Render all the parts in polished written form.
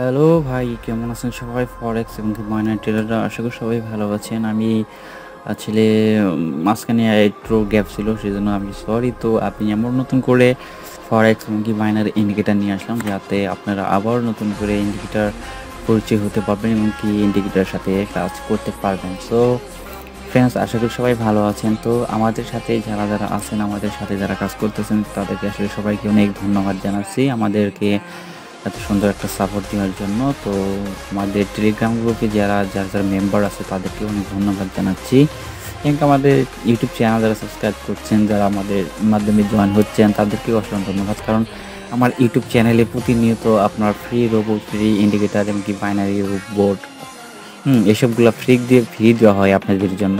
Hello ভাই, কেমন আছেন সবাই? ফরেক্স এবং কি মাইনার ট্রেডাররা আশা করি সবাই ভালো আছেন। আমি আসলে মাঝখানে একটু গ্যাপ ছিল, সেজন্য আমি সরি। তো আপনি এমন নতুন করে ফরেক্স এবং কি মাইনার ইন্ডিকেটার নিয়ে আসলাম, যাতে আপনারা আবার নতুন করে ইন্ডিকেটার পরিচয় হতে পারবেন এবং কি ইন্ডিকেটারের সাথে কাজ করতে পারবেন। সো ফ্রেন্ডস, আশা করি সবাই ভালো আছেন। তো আমাদের সাথে যারা আছেন, আমাদের সাথে যারা কাজ করতেছেন, তাদেরকে আসলে সবাইকে অনেক ধন্যবাদ জানাচ্ছি আমাদেরকে এত সুন্দর একটা সাপোর্ট দেওয়ার জন্য। তো আমাদের টেলিগ্রাম গ্রুপে যারা মেম্বার আছে, তাদেরকে অনেক ধন্যবাদ জানাচ্ছি। এবং আমাদের ইউটিউব চ্যানেল যারা সাবস্ক্রাইব করছেন, যারা আমাদের মাধ্যমে জয়েন হচ্ছেন, তাদেরকেও অসংখ্য ধন্যবাদ। কারণ আমার ইউটিউব চ্যানেলে প্রতিনিয়ত আপনার ফ্রি রোবট, ফ্রি ইন্ডিকেটার, এমনকি বাইনারি রোবট, এসবগুলো ফ্রি দেওয়া হয় আপনাদের জন্য।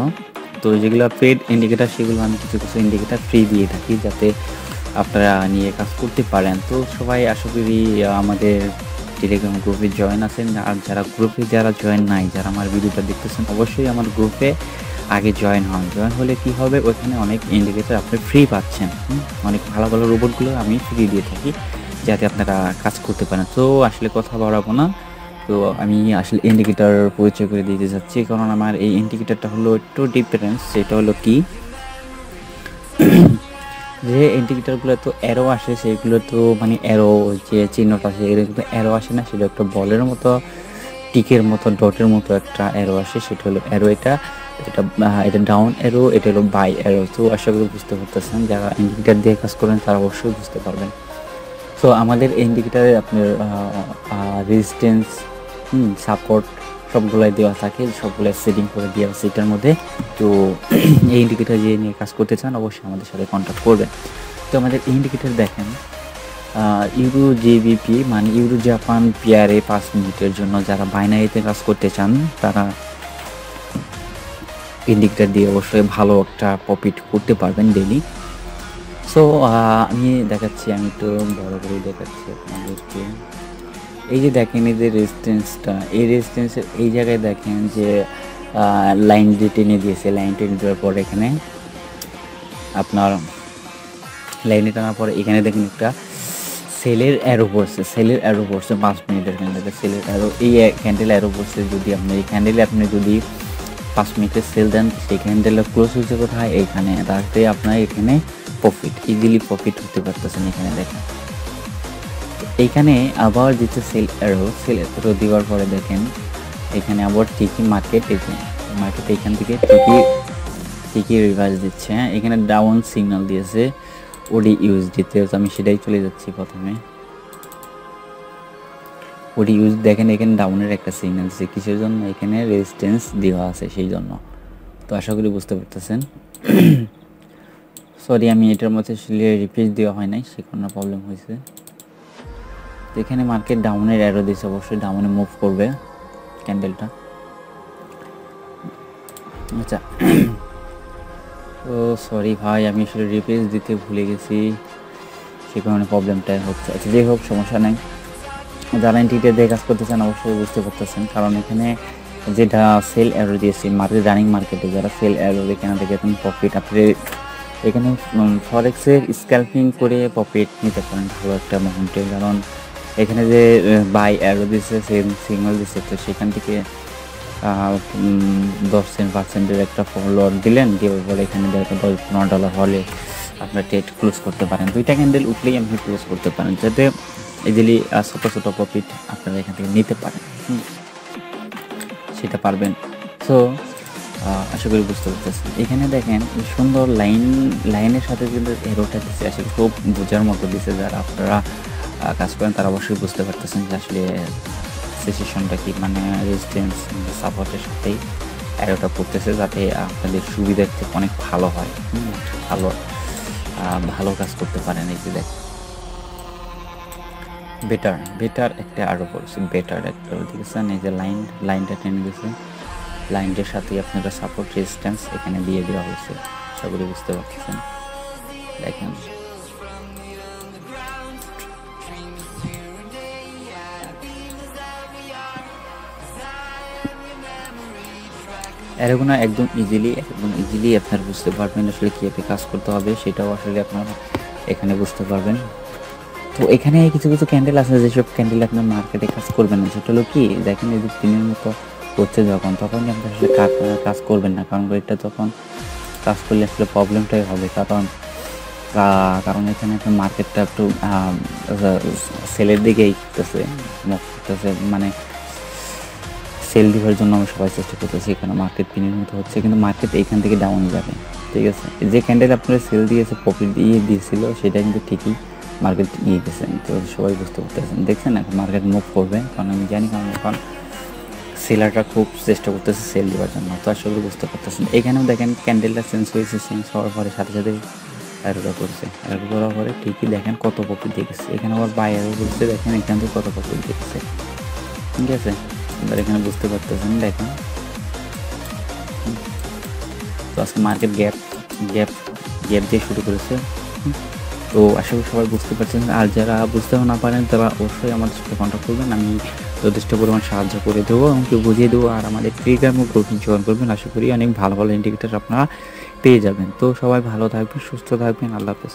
তো যেগুলো পেড ইন্ডিকেটার, সেগুলো আমি কিছু ইন্ডিকেটার ফ্রি দিয়ে থাকি, যাতে আপনারা নিয়ে কাজ করতে পারেন। তো সবাই আশা করি আমাদের টেলিগ্রাম গ্রুপে জয়েন আছেন। আর যারা জয়েন নাই, যারা আমার ভিডিওটা দেখতেছেন, অবশ্যই আমার গ্রুপে আগে জয়েন হন। জয়েন হলে কি হবে, ওইখানে অনেক ইন্ডিকেটার আপনি ফ্রি পাচ্ছেন। অনেক ভালো ভালো রোবটগুলো আমি ফ্রি দিয়ে থাকি, যাতে আপনারা কাজ করতে পারেন। তো আসলে কথা বাড়াবো না, তো আমি আসলে ইন্ডিকেটার পরিচয় করে দিতে যাচ্ছি। কারণ আমার এই ইন্ডিকেটারটা হলো একটু ডিফারেন্স। সেটা হলো কি, যে ইন্ডিকেটারগুলো তো অ্যারো আসে, সেগুলো তো মানে অ্যারো যে চিহ্নটা আছে, এগুলো কিন্তু অ্যারো আসে না, সেটা একটা বলের মতো, টিকের মতো, ডটের মতো একটা অ্যারো আসে। সেটা হলো অ্যারো। এটা এটা এটা ডাউন অ্যারো, এটা হলো বাই অ্যারো। তো আশা করি বুঝতে পারতেছেন, যারা ইন্ডিকেটার দিয়ে কাজ করেন তারা অবশ্যই বুঝতে পারবেন। সো আমাদের ইন্ডিকেটারে আপনার রেজিস্ট্যান্স, সাপোর্ট সবগুলাই দেওয়া থাকে, সবগুলাই সেটিং করে দেওয়া আছে এটার মধ্যে। তো এই ইন্ডিকেটার যে নিয়ে কাজ করতে চান, অবশ্যই আমাদের সাথে কন্ট্যাক্ট করবেন। তো আমাদের ইন্ডিকেটার দেখেন, ইউরো জেবিপি মানে ইউরো জাপান পেয়ারে 5 মিনিটের জন্য যারা বাইনারিতে কাজ করতে চান, তারা ইন্ডিকেটার দিয়ে অবশ্যই ভালো একটা প্রফিট করতে পারবেন ডেলি। সো আমি দেখাচ্ছি, আমি একটু বড় করে দেখাচ্ছি আপনাদেরকে। এই যে দেখেন, এই যে রেজিস্ট্যান্সটা, এই রেজিস্ট্যান্সের এই জায়গায় দেখেন যে লাইন যে টেনে দিয়েছে, লাইন টেনে দেওয়ার পর এখানে আপনার লাইনে টানার পরে এখানে দেখেন একটা সেলের অ্যারো পড়ছে, 5 মিনিটের ক্যান্ডেলের সেলের অ্যারো, এই ক্যান্ডেল অ্যারো পড়ছে। যদি আপনি এই ক্যান্ডেলে যদি 5 মিনিটের সেল দেন, সেই ক্যান্ডেলটা ক্লোজ হয়েছে কোথায়, এইখানে। তাতে আপনার এখানে ইজিলি প্রফিট হতে পারতেছেন। এখানে দেখেন, এইখানে আবার দিচ্ছে সেল অ্যারো দেওয়ার পরে দেখেন এখানে আবার টিকি মার্কেট এইখান থেকে টিকি রিভার্স দিচ্ছে। এখানে ডাউন সিগন্যাল দিয়েছে ওডি ইউএসডিতে। আমি সেটাই চলে যাচ্ছি প্রথমে। ওডি ইউজ দেখেন, এখানে ডাউনের একটা সিগন্যাল দিচ্ছে, কিসের জন্য, এখানে রেজিস্ট্যান্স দেওয়া আছে সেই জন্য। তো আশা করি বুঝতে পারতেছেন। সরি, আমি এটার মধ্যে আসলে রিপ্লেস দেওয়া হয় নাই, সে কোনো প্রবলেম হয়েছে। তো এখানে মার্কেট ডাউনের অ্যারো দিয়েছে, অবশ্যই ডাউনে মুভ করবে ক্যান্ডেলটা। আচ্ছা, তো সরি ভাই, আমি আসলে রিপ্লেস দিতে ভুলে গেছি, সে কারণে প্রবলেমটা হচ্ছে। আচ্ছা, যাই হোক, সমস্যা নেই। যারা ইন্টিগ্রেট দিয়ে কাজ করতে চান, অবশ্যই বুঝতে পারতেছেন। কারণ এখানে যেটা সেল অ্যারো দিয়েছি, রানিং মার্কেটে যারা সেল অ্যারো এখানে থেকে এখন প্রফিট আপনি এখানে ফরেক্সের স্ক্যাল্পিং করে প্রফিট নিতে পারেন ভালো একটা অ্যামাউন্টে। কারণ এখানে যে বাই অ্যারো দিচ্ছে, সিগন্যাল দিচ্ছে, তো সেখান থেকে 10% একটা লট দিলেন, দেওয়ার পরে এখানে $10-15 হলে আপনার ট্রেড ক্লোজ করতে পারেন। 2টা ক্যান্ডেল উঠলেই আপনি ক্লোজ করতে পারেন, যাতে ইজিলি ছোটো প্রফিট আপনারা এখান থেকে নিতে পারেন। সেটা পারবেন। সো আশা করি বুঝতে পারতেছেন। এখানে দেখেন সুন্দর লাইনের সাথে কিন্তু এরোটা দিচ্ছে, আসলে খুব বোঝার মতো দিচ্ছে। যারা আপনারা কাজ করেন তারা অবশ্যই বুঝতে পারতেছেন যে আসলে সিচুয়েশনটা কি, মানে রেজিস্ট্যান্স সাপোর্টের সাথেই অ্যারোটা পড়তেছে, যাতে আপনাদের সুবিধার্থে অনেক ভালো হয়, ভালো কাজ করতে পারেন। এই যে দেখ, বেটার একটা আরও পড়ছে, বেটার একটা দেখেছেন, এই যে লাইনটা টেনে গেছে, লাইনটার সাথে আপনারা সাপোর্ট রেজিস্ট্যান্স এখানে দিয়ে দেওয়া হয়েছে। আশা করি বুঝতে পারছেন। দেখেন, এরকম একদম ইজিলি আপনারা বুঝতে পারবেন আসলে কীভাবে কাজ করতে হবে, সেটাও আসলে আপনারা এখানে বুঝতে পারবেন। তো এখানে কিছু কিছু ক্যান্ডেল আছে যেসব ক্যান্ডেল আপনার মার্কেটে কাজ করবে না, সেটা হলো কি দেখেন এই যে দিনের মতো হচ্ছে যখন, তখন আপনি আসলে কাজ করবেন না, কারণ এটা তখন কাজ করলে আসলে প্রবলেমটাই হবে। কারণ এখানে একটা মার্কেটটা একটু সেলের দিকে এগোতেছে, মানে সেল দেওয়ার জন্য আমি সবাই চেষ্টা করতেছি, এখানে মার্কেট পিনের মতো হচ্ছে, কিন্তু মার্কেট এইখান থেকে ডাউন যাবে। ঠিক আছে, যে ক্যান্ডেল আপনারা সেল দিয়েছে প্রফিট দিয়েছিল সেটা কিন্তু ঠিকই মার্কেট গেছেন, তো সবাই বুঝতে পারতেছেন। দেখছেন এখন মার্কেট মুভ করবে, কারণ আমি জানি, কারণ এখন সেলারটা খুব চেষ্টা করতেছে সেল দেওয়ার জন্য, তো আসলে বুঝতে পারতেছেন। এখানেও দেখেন ক্যান্ডেলটা চেঞ্জ হয়েছে, চেঞ্জ হওয়ার পরে সাথে সাথে অ্যারোটা করছে, অ্যারো করার পরে ঠিকই দেখেন কত প্রফিট দেখেছে, এখানে আবার বাই অ্যারো করছে, দেখেন এখান থেকে কত প্রফিট দেখেছে। ঠিক আছে, এবার এখানে বুঝতে পারতেছেন দেখেন। তো আজকে মার্কেট গ্যাপ গ্যাপ গ্যাপ দিয়ে শুরু করেছে। তো আশা করি সবাই বুঝতে পারছেন, আর যারা বুঝতেও না পারেন তারা অবশ্যই আমাদের সাথে কন্ট্যাক্ট করবেন, আমি যথেষ্ট পরিমাণ সাহায্য করে দেবো এবং কেউ বুঝিয়ে দেবো। আর আমাদের টেলিগ্রামও গ্রুপ জয়েন করবেন, আশা করি অনেক ভালো ভালো ইন্ডিকেটার আপনারা পেয়ে যাবেন। তো সবাই ভালো থাকবেন, সুস্থ থাকবেন, আল্লাহ হাফেজ।